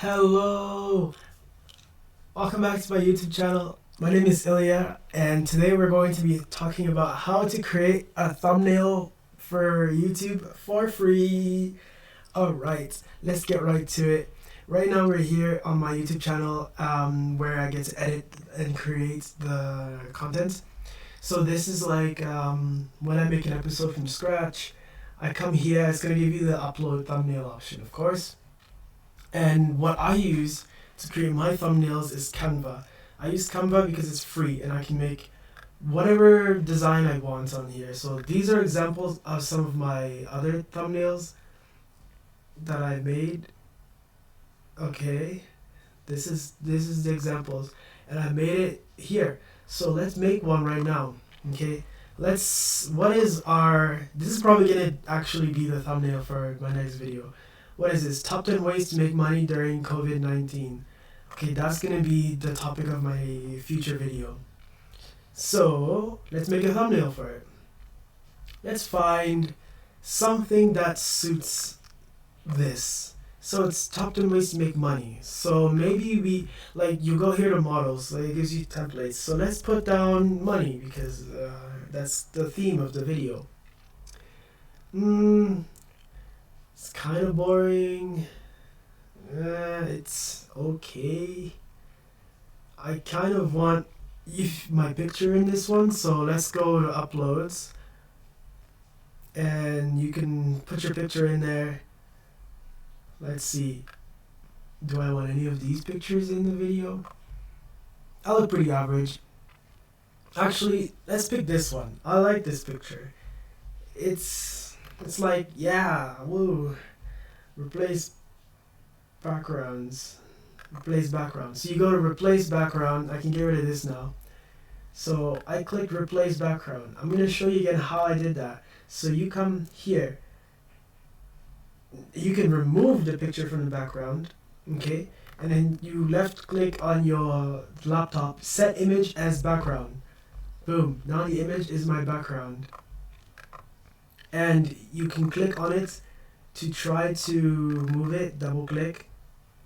Hello! Welcome back to my YouTube channel. My name is Ilya, and today we're going to be talking about how to create a thumbnail for YouTube for free. Alright, let's get right to it. Right now we're here on my YouTube channel where I get to edit and create the content. So this is like when I make an episode from scratch, I come here, it's going to give you the upload thumbnail option, of course. And what I use to create my thumbnails is Canva. I use Canva because it's free and I can make whatever design I want on here. So these are examples of some of my other thumbnails that I made. Okay, this is the examples, and I made it here. So let's make one right now. Okay, this is probably gonna actually be the thumbnail for my next video. What is this? Top 10 ways to make money during COVID-19. Okay, that's gonna be the topic of my future video. So let's make a thumbnail for it. Let's find something that suits this. So it's top 10 ways to make money. So maybe you go here to models, it gives you templates. So let's put down money because that's the theme of the video. It's kind of boring. It's okay. I kind of want my picture in this one, so let's go to uploads. And you can put your picture in there. Let's see. Do I want any of these pictures in the video? I look pretty average. Actually, let's pick this one. I like this picture. It's like, yeah, woo. Replace backgrounds. Replace background. So you go to replace background. I can get rid of this now. So I clicked replace background. I'm going to show you again how I did that. So you come here. You can remove the picture from the background. Okay. And then you left click on your laptop. Set image as background. Boom. Now the image is my background. And you can click on it to try to move it. Double click.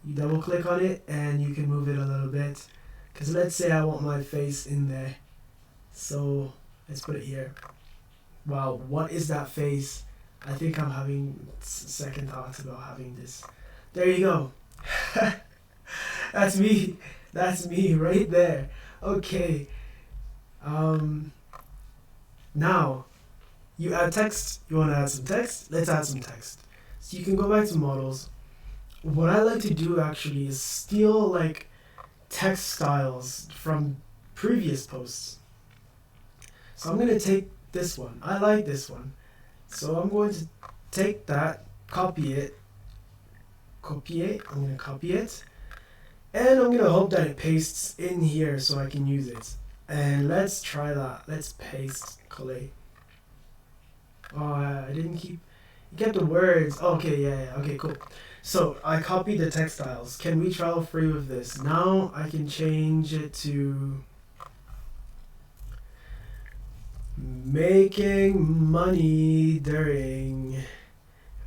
You double click on it and you can move it a little bit. Because let's say I want my face in there. So let's put it here. Wow, what is that face? I think I'm having second thoughts about having this. There you go. That's me. That's me right there. Okay. Now, you add text. You want to add some text? Let's add some text. So you can go back to models. What I like to do actually is steal like text styles from previous posts. So I'm going to take this one. I like this one. So I'm going to take that, copy it. I'm going to copy it. And I'm going to hope that it pastes in here so I can use it. And let's try that. Let's paste, collate. Oh, I didn't keep the words. Okay, yeah, okay, cool. So I copied the textiles. Can we travel free with this? Now I can change it to making money during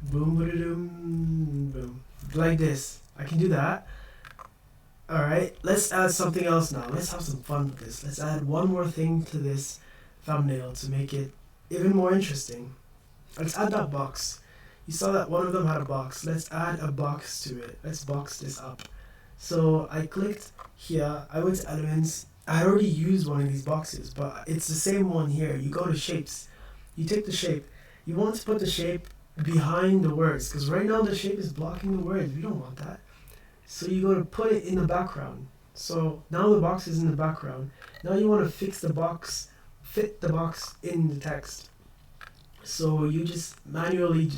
boom, like this. I can do that. Alright, let's add something else now. Let's have some fun with this. Let's add one more thing to this thumbnail to make it even more interesting. Let's add that box. You saw that one of them had a box. Let's add a box to it. Let's box this up. So I clicked here. I went to elements. I already used one of these boxes, but it's the same one here. You go to shapes. You take the shape. You want to put the shape behind the words because right now the shape is blocking the words. We don't want that. So you go to put it in the background. So now the box is in the background. Now you want to fix the box, fit the box in the text. So you just manually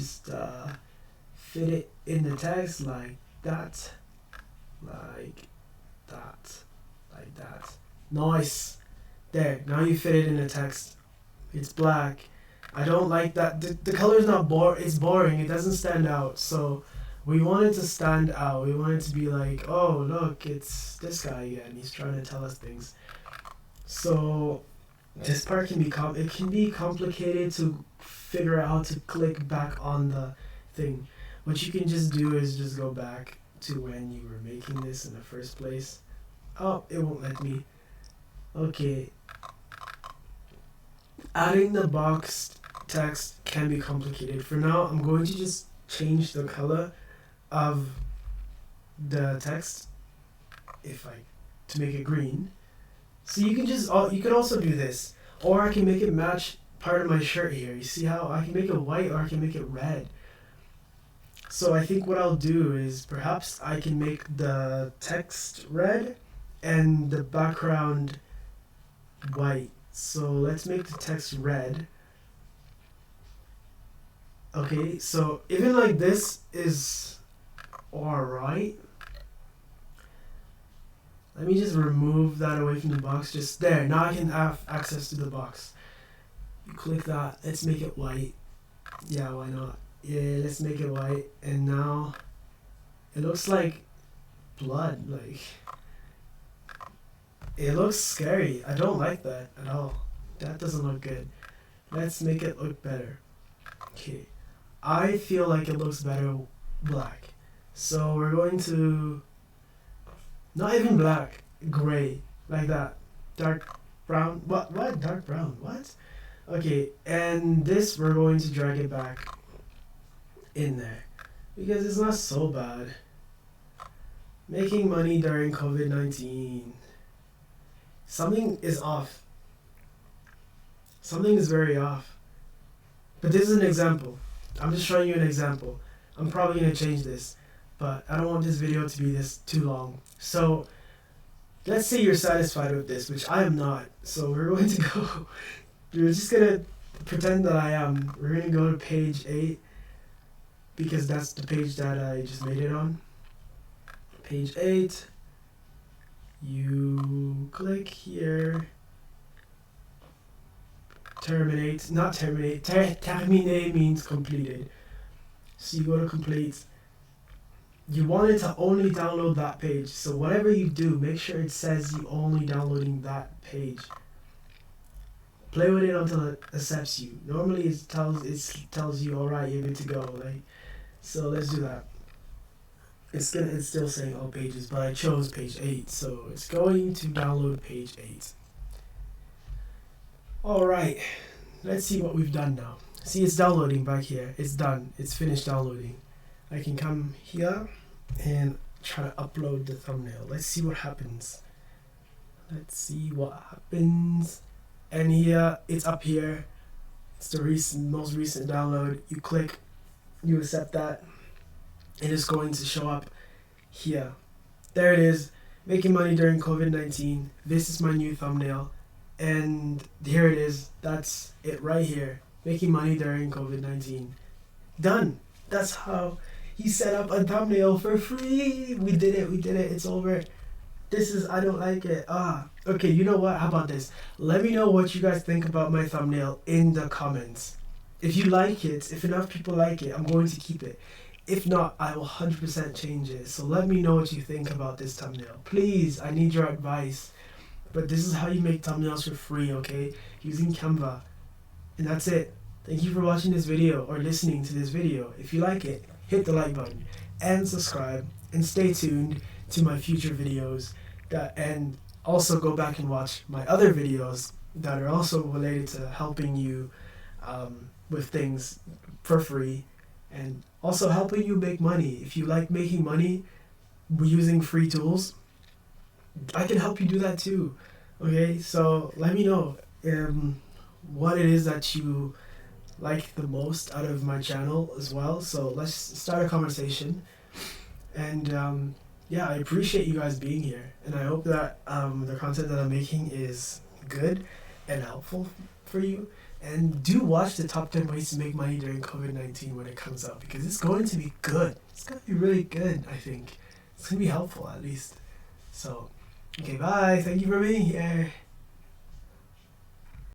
fit it in the text like that, like that, like that. Nice. There, now you fit it in the text. It's black. I don't like that. The color is not it's boring. It doesn't stand out. So we want it to stand out. We want it to be like, oh, look, it's this guy again. He's trying to tell us things. So this part can be complicated to figure out how to click back on the thing. What you can just do is just go back to when you were making this in the first place. Oh, it won't let me. Okay. Adding the box text can be complicated. For now, I'm going to just change the color of the text to make it green. So you can also do this, or I can make it match part of my shirt here. You see how I can make it white or I can make it red. So I think what I'll do is perhaps I can make the text red and the background white. So let's make the text red. Okay, so even like this is alright. Let me just remove that away from the box. Just there. Now I can have access to the box. You click that. Let's make it white. Yeah, why not? Yeah, let's make it white. And now it looks like blood. Like, it looks scary. I don't like that at all. That doesn't look good. Let's make it look better. Okay. I feel like it looks better black. So we're going to, not even black, gray, like that. Dark brown. What? Dark brown. What? Okay, and this we're going to drag it back in there because it's not so bad. Making money during COVID-19. Something is off. Something is very off. But this is an example. I'm just showing you an example. I'm probably going to change this, but I don't want this video to be this too long. So let's say you're satisfied with this, which I am not. So we're going to go, we're just going to pretend that I am. We're going to go to page 8 because that's the page that I just made it on. Page 8. You click here. Terminate, not terminate, termine means completed. So you go to complete. You want it to only download that page. So whatever you do, make sure it says you only downloading that page. Play with it until it accepts you. Normally it tells you alright, you're good to go. Like, so let's do that. It's still saying all pages, but I chose page 8, so it's going to download page 8. Alright, let's see what we've done now. See, it's downloading back here. It's done. It's finished downloading. I can come here and try to upload the thumbnail. Let's see what happens. Let's see what happens. And here, it's up here. It's the most recent download. You click, you accept that. It is going to show up here. There it is. Making money during COVID-19. This is my new thumbnail. And here it is. That's it right here. Making money during COVID-19. Done. That's how he set up a thumbnail for free. We did it. It's over. This is, I don't like it. Okay, you know what? How about this? Let me know what you guys think about my thumbnail in the comments. If you like it, if enough people like it, I'm going to keep it. If not, I will 100% change it. So let me know what you think about this thumbnail. Please, I need your advice. But this is how you make thumbnails for free, okay? Using Canva. And that's it. Thank you for watching this video or listening to this video. If you like it, hit the like button and subscribe and stay tuned to my future videos. And also go back and watch my other videos that are also related to helping you with things for free and also helping you make money. If you like making money using free tools, I can help you do that too. Okay, so let me know what it is that you like the most out of my channel as well. So let's start a conversation. And yeah, I appreciate you guys being here, and I hope that the content that I'm making is good and helpful for you. And do watch the top 10 ways to make money during COVID-19 when it comes out, because it's going to be good. It's going to be really good, I think. It's going to be helpful at least. So, okay, bye. Thank you for being here.